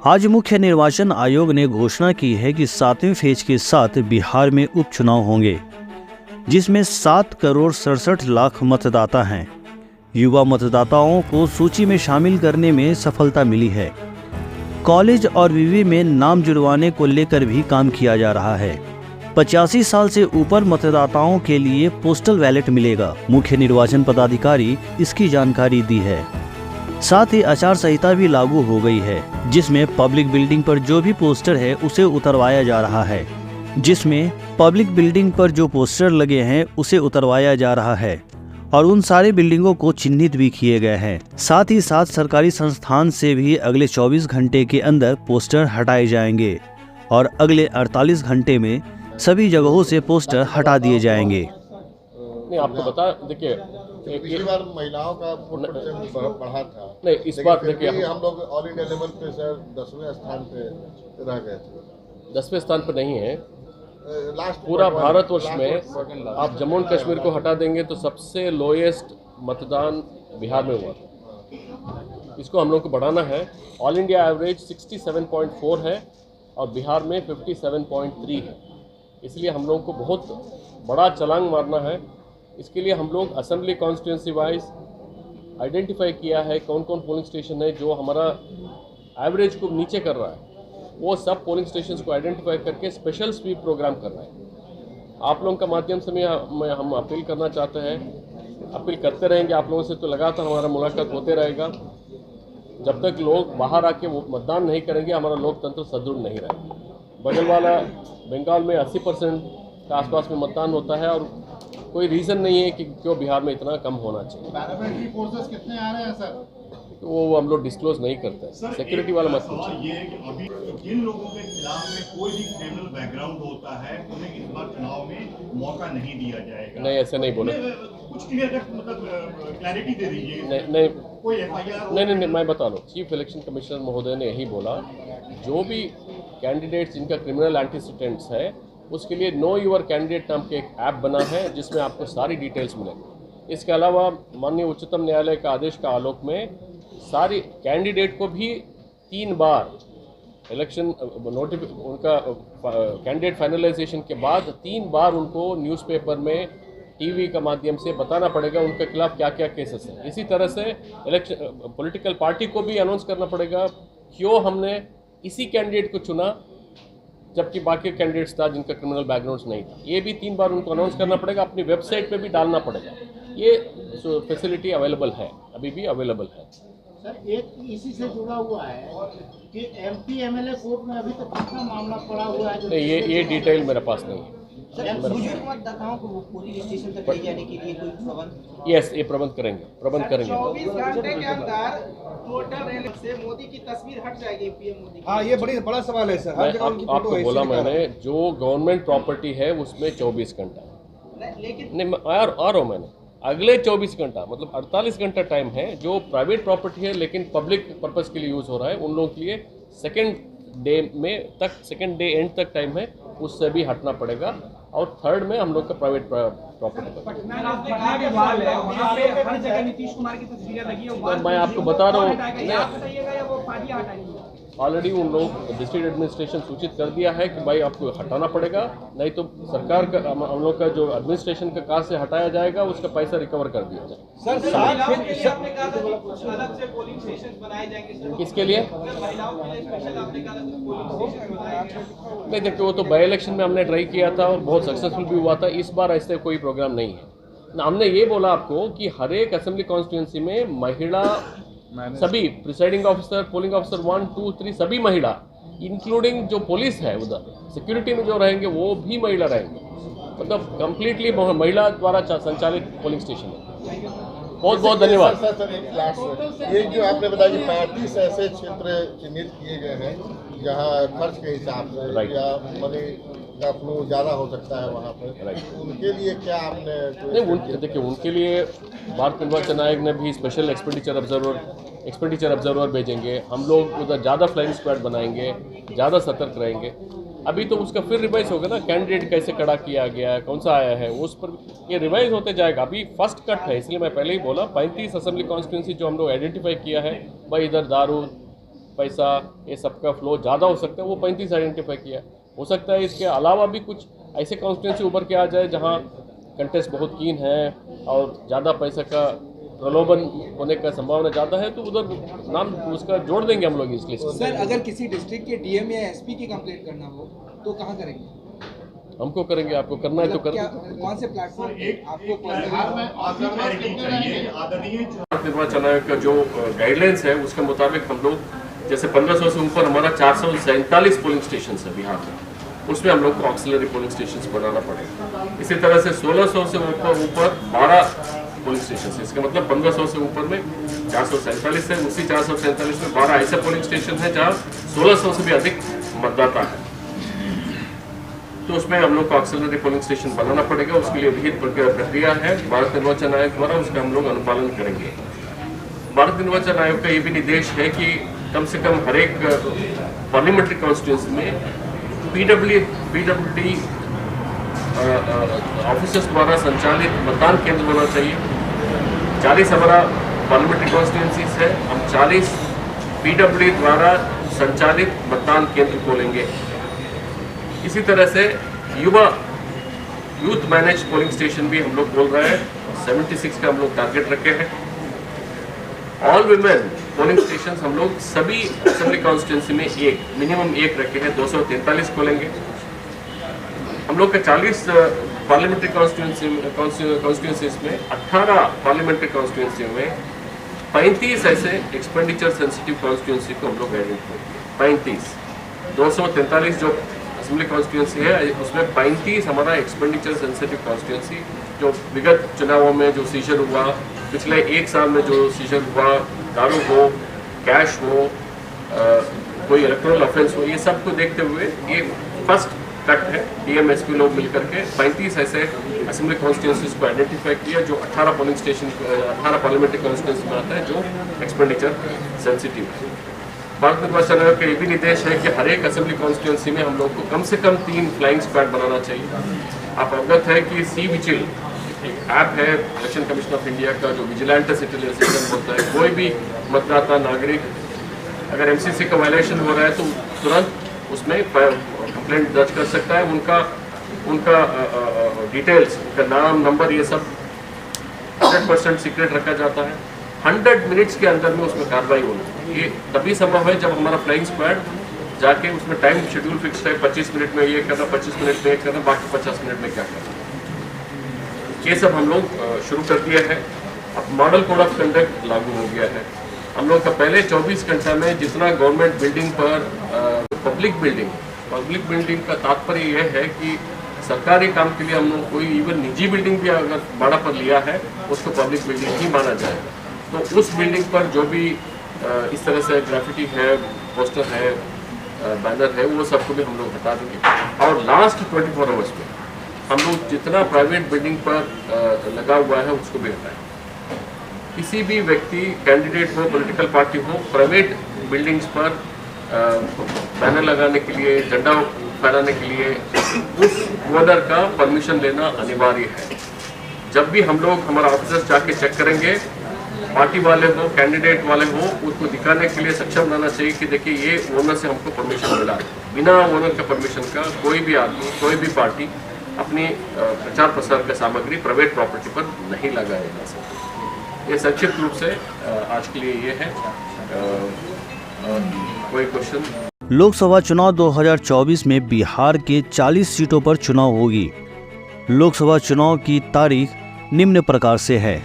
आज मुख्य निर्वाचन आयोग ने घोषणा की है कि 7वें फेज के साथ बिहार में उपचुनाव होंगे, जिसमें 7,67,00,000 मतदाता हैं। युवा मतदाताओं को सूची में शामिल करने में सफलता मिली है। कॉलेज और विवि में नाम जुड़वाने को लेकर भी काम किया जा रहा है। 85 साल से ऊपर मतदाताओं के लिए पोस्टल बैलेट मिलेगा। मुख्य निर्वाचन पदाधिकारी इसकी जानकारी दी है। साथ ही आचार संहिता भी लागू हो गई है, जिसमें पब्लिक बिल्डिंग पर जो भी पोस्टर है उसे उतरवाया जा रहा है। और उन सारे बिल्डिंगों को चिन्हित भी किए गए हैं। साथ ही साथ सरकारी संस्थान से भी अगले 24 घंटे के अंदर पोस्टर हटाए जाएंगे और अगले 48 घंटे में सभी जगहों से पोस्टर हटा दिए जाएंगे। नहीं, आपको बता देखिए, पिछली बार महिलाओं का % बढ़ा था। नहीं, इस बार देखिए हम लोग ऑल इंडिया लेवल पे सर 10वें स्थान पे रह गए थे। 10वें स्थान पर नहीं है। लास्ट पूरा भारतवर्ष में आप जम्मू एंड कश्मीर को हटा देंगे तो सबसे लोएस्ट मतदान बिहार में हुआ था। इसको हम लोग को बढ़ाना है। ऑल इंडिया एवरेज 67.4 है और बिहार में 57.3 है। इसलिए हम लोग को बहुत बड़ा छलांग मारना है। इसके लिए हम लोग असेंबली कॉन्स्टिट्यूंसी वाइज आइडेंटिफाई किया है कौन कौन पोलिंग स्टेशन है जो हमारा एवरेज को नीचे कर रहा है। वो सब पोलिंग स्टेशंस को आइडेंटिफाई करके स्पेशल स्वीप प्रोग्राम कर रहे हैं। आप लोगों का माध्यम से हम अपील करना चाहते हैं, अपील करते रहेंगे आप लोगों से, तो लगातार हमारा मुलाकात होते रहेगा। जब तक लोग बाहर आके वो मतदान नहीं करेंगे हमारा लोकतंत्र सुदृढ़ नहीं रहेगा। बगल वाला बंगाल में 80% के आसपास में मतदान होता है और कोई रीज़न नहीं है कि क्यों बिहार में इतना कम होना चाहिए। पैरामिलिट्री फोर्सेस कितने आ रहे हैं सर? वो हम लोग डिस्क्लोज नहीं करते हैं। सिक्योरिटी वाला मत पूछिए। ये है कि अभी जिन लोगों के खिलाफ में कोई भी क्रिमिनल बैकग्राउंड होता है उन्हें इस बार चुनाव में मौका नहीं दिया जाएगा। नहीं, ऐसे नहीं बोले। कुछ क्लियर मतलब क्लैरिटी दे दीजिए। नहीं, कोई एफआईआर नहीं, मैं बता दूँ। चीफ इलेक्शन कमिश्नर महोदय ने यही बोला, जो भी कैंडिडेट्स जिनका क्रिमिनल एंटीसिडेंट्स है उसके लिए नो योर कैंडिडेट नाम के एक ऐप बना है जिसमें आपको सारी डिटेल्स मिलेंगी। इसके अलावा माननीय उच्चतम न्यायालय का आदेश का आलोक में सारी कैंडिडेट को भी 3 बार इलेक्शन उनका कैंडिडेट फाइनलाइजेशन के बाद 3 बार उनको न्यूज़पेपर में टीवी का माध्यम से बताना पड़ेगा उनके खिलाफ क्या क्या केसेस हैं। इसी तरह से इलेक्शन पॉलिटिकल पार्टी को भी अनाउंस करना पड़ेगा क्यों हमने इसी कैंडिडेट को चुना जबकि बाकी कैंडिडेट्स था जिनका क्रिमिनल बैकग्राउंड नहीं था। ये भी 3 बार उनको अनाउंस करना पड़ेगा, अपनी वेबसाइट पे भी डालना पड़ेगा। ये फैसिलिटी अवेलेबल है, अभी भी अवेलेबल है। सर, एक इसी से जुड़ा हुआ है कि एमपी एमएलए कोर्ट में अभी तक कितना मामला पड़ा हुआ है? नहीं, ये डिटेल मेरे पास नहीं है। मतदाताओं को पोलिंग स्टेशन तक ले जाने के लिए कोई प्रबंध? यस, ये प्रबंध करेंगे। 24 घंटे के अंदर टोटल रैली से मोदी की तस्वीर हट जाएगी, पीएम मोदी की। हाँ, ये बड़ा सवाल है सर। हर जगह उनकी फोटो आपको है, बोला मैंने, जो गवर्नमेंट प्रॉपर्टी है उसमें 24 घंटा है। लेकिन नहीं, आ रहा हूँ मैंने, अगले 24 घंटा मतलब 48 घंटा टाइम है। जो प्राइवेट प्रॉपर्टी है लेकिन पब्लिक पर्पस के लिए यूज़ हो रहा है उन लोगों के लिए सेकेंड डे एंड तक टाइम है, उससे भी हटना पड़ेगा। और 3rd में हम लोग का प्राइवेट प्रॉपर्टी मैं आपको बता रहा हूँ। ऑलरेडी उन लोग डिस्ट्रिक्ट एडमिनिस्ट्रेशन सूचित कर दिया है कि भाई आपको हटाना पड़ेगा, नहीं तो सरकार का हम लोग का जो एडमिनिस्ट्रेशन का काज से हटाया जाएगा उसका पैसा रिकवर कर दिया जाए। किसके लिए? नहीं, देखिए वो तो बाई इलेक्शन में हमने ट्राई किया था और बहुत सक्सेसफुल भी हुआ था। इस बार ऐसे कोई प्रोग्राम नहीं है। हमने ये बोला आपको कि हर एक असेंबली कॉन्स्टिट्यूंसी में महिला सभी प्रिसाइडिंग ऑफिसर, पोलिंग ऑफिसर 1, 2, 3 सभी महिला, इंक्लूडिंग जो पुलिस है उधर सिक्योरिटी में जो रहेंगे वो भी महिला रहेंगे। मतलब कंप्लीटली महिला द्वारा संचालित पोलिंग स्टेशन है। बहुत बहुत धन्यवाद। ये जो आपने बताया कि 35 ऐसे क्षेत्र चिन्हित किए गए हैं जहाँ खर्च के हिसाब से या मनी का फ्लो ज़्यादा हो सकता है वहाँ पर, उनके लिए क्या आपने? नहीं, देखिए उनके लिए भारत निर्वाचन आयोग ने भी स्पेशल एक्सपेंडिचर ऑब्जर्वर भेजेंगे। हम लोग उधर ज़्यादा फ्लाइंग स्क्वाड बनाएंगे, ज़्यादा सतर्क रहेंगे। अभी तो उसका फिर रिवाइज होगा ना, कैंडिडेट कैसे खड़ा किया गया है, कौन सा आया है, उस पर ये रिवाइज होते जाएगा। अभी फर्स्ट कट है, इसलिए मैं पहले ही बोला 35 असेंबली कॉन्स्टिट्यूंसी जो हम लोग आइडेंटिफाई किया है, भाई इधर दारू पैसा ये सबका फ्लो ज़्यादा हो सकता है, वो 35 आइडेंटिफाई किया। हो सकता है इसके अलावा भी कुछ ऐसे कॉन्स्टिट्यूंसी उभर के आ जाए जहाँ कंटेस्ट बहुत कीन है और ज़्यादा पैसा का प्रलोभन होने का संभावना ज़्यादा है, तो उधर नाम उसका जोड़ देंगे हम लोग इस लिस्ट में। सर, अगर किसी डिस्ट्रिक्ट के डीएम या एसपी की कंप्लेंट करना हो तो कहाँ करेंगे? हमको करेंगे, आपको करना है तो कर। कौन से प्लेटफॉर्म आपको भारत निर्वाचन आयोग का जो गाइडलाइंस है उसके मुताबिक हम लोग जैसे 1500 से ऊपर हमारा 447 पोलिंग स्टेशन है बिहार में, उसमें हम लोग को ऑक्सिलरी पोलिंग स्टेशन बनाना पड़ेगा। इसी तरह से 1600 से ऊपर 12 पोलिंग स्टेशन है। इसका मतलब 1500 से ऊपर में 447 है, उसी 447 में 12 ऐसे पोलिंग स्टेशन है जहाँ 1600 से भी अधिक मतदाता है, तो उसमें हम लोग को ऑक्सिलरी पोलिंग स्टेशन बनाना पड़ेगा। उसके लिए विहित प्रक्रिया है भारत निर्वाचन आयोग द्वारा, उसका हम लोग अनुपालन करेंगे। भारत निर्वाचन आयोग का ये भी निर्देश है कि कम से कम हर एक पार्लियामेंट्री कॉन्स्टिट्यूंसी में पीडब्ल्यूडी ऑफिसर्स द्वारा संचालित मतदान केंद्र होना चाहिए। 40 हमारा पार्लियामेंट्री कॉन्स्टिट्यूंसीज है, हम 40 पीडब्ल्यूडी द्वारा संचालित मतदान केंद्र खोलेंगे। इसी तरह से यूथ मैनेज पोलिंग स्टेशन भी हम लोग बोल रहे हैं, 76 का हम लोग टारगेट रखे हैं। ऑल वुमेन पोलिंग स्टेशन हम लोग सभी असेंबली कॉन्स्टिट्यूंसी में मिनिमम एक रखे हैं, 243 खोलेंगे। हम लोग का 40 पार्लियामेंट्री कॉन्स्टिट्यूंसीज में 18 पार्लियामेंट्री कॉन्स्टिट्यूंसी में 35 ऐसे एक्सपेंडिचर सेंसिटिव कॉन्स्टिट्यूंसी को हम लोग आइडेंटिफाई किए। 35 243 जो असेंबली कॉन्स्टिट्यूंसी है उसमें 35 हमारा एक्सपेंडिचर सेंसिटिव कॉन्स्टिट्यूंसी जो विगत चुनावों में जो सीजर हुआ, पिछले एक साल में जो सीजर हुआ, दारू हो, कैश हो, कोई इलेक्ट्रल ऑफेंस हो, ये सब को देखते हुए ये फर्स्ट कट है। डीएमएसपी लोग मिलकर के 35 ऐसे असेंबली कॉन्स्टिट्यूंसीज को आइडेंटिफाई किया जो 18 पोलिंग स्टेशन 18 पार्लियामेंट्री कॉन्स्टिट्यूंसी में आता है जो एक्सपेंडिचर सेंसिटिव है। भारत निर्वाचन आयोग का ये भी निर्देश है कि हर एक असेंबली कॉन्स्टिट्यूंसी में हम लोग को कम से कम 3 फ्लाइंग स्क्वाड बनाना चाहिए। आप अवगत है कि सी विजिल एक ऐप है इलेक्शन कमीशन ऑफ इंडिया का जो विजिलेंट सिस्टम होता है। कोई भी मतदाता नागरिक अगर एमसीसी का वायलेशन हो रहा है तो तुरंत उसमें कंप्लेंट दर्ज कर सकता है। उनका डिटेल्स, उनका नाम, नंबर, ये सब 100% सीक्रेट रखा जाता है। 100 मिनट्स के अंदर में उसमें कार्रवाई होना, ये तभी संभव है जब हमारा फ्लाइंग स्क्वाड जाके उसमें टाइम शेड्यूल फिक्स है, 25 मिनट में ये करना, 25 मिनट में ये करना, बाकी 50 मिनट में क्या करना, ये सब हम लोग शुरू कर दिया है। अब मॉडल कोड ऑफ कंडक्ट लागू हो गया है। हम लोग का पहले 24 घंटा में जितना गवर्नमेंट बिल्डिंग पर पब्लिक बिल्डिंग का तात्पर्य यह है कि सरकारी काम के लिए हम लोग कोई इवन निजी बिल्डिंग भी अगर भाड़ा पर लिया है उसको पब्लिक बिल्डिंग ही माना जाएगा। तो उस बिल्डिंग पर जो भी इस तरह से ग्राफिटी है, पोस्टर है, बैनर है, वो सबको भी हम लोग हटा देंगे। और लास्ट 24 आवर्स में हम लोग जितना प्राइवेट बिल्डिंग पर लगा हुआ है उसको भी हटाएं। किसी भी व्यक्ति, कैंडिडेट हो, पॉलिटिकल पार्टी हो, प्राइवेट बिल्डिंग्स पर बैनर लगाने के लिए, झंडा फहराने के लिए उस ओनर का परमिशन लेना अनिवार्य है। जब भी हम लोग हमारा ऑफिसर्स जाके चेक करेंगे, पार्टी वाले हो, कैंडिडेट वाले हो, उसको दिखाने के लिए सक्षम रहना चाहिए कि देखिए ये ओनर से हमको परमिशन मिला। बिना ओनर का परमिशन का कोई भी आदमी, कोई भी पार्टी अपनी प्रचार प्रसार का सामग्री प्राइवेट प्रॉपर्टी पर नहीं लगाया जा सकता। ये संक्षिप्त रूप से आज के लिए ये है। कोई क्वेश्चन? लोकसभा चुनाव 2024 में बिहार के 40 सीटों पर चुनाव होगी। लोकसभा चुनाव की तारीख निम्न प्रकार से है।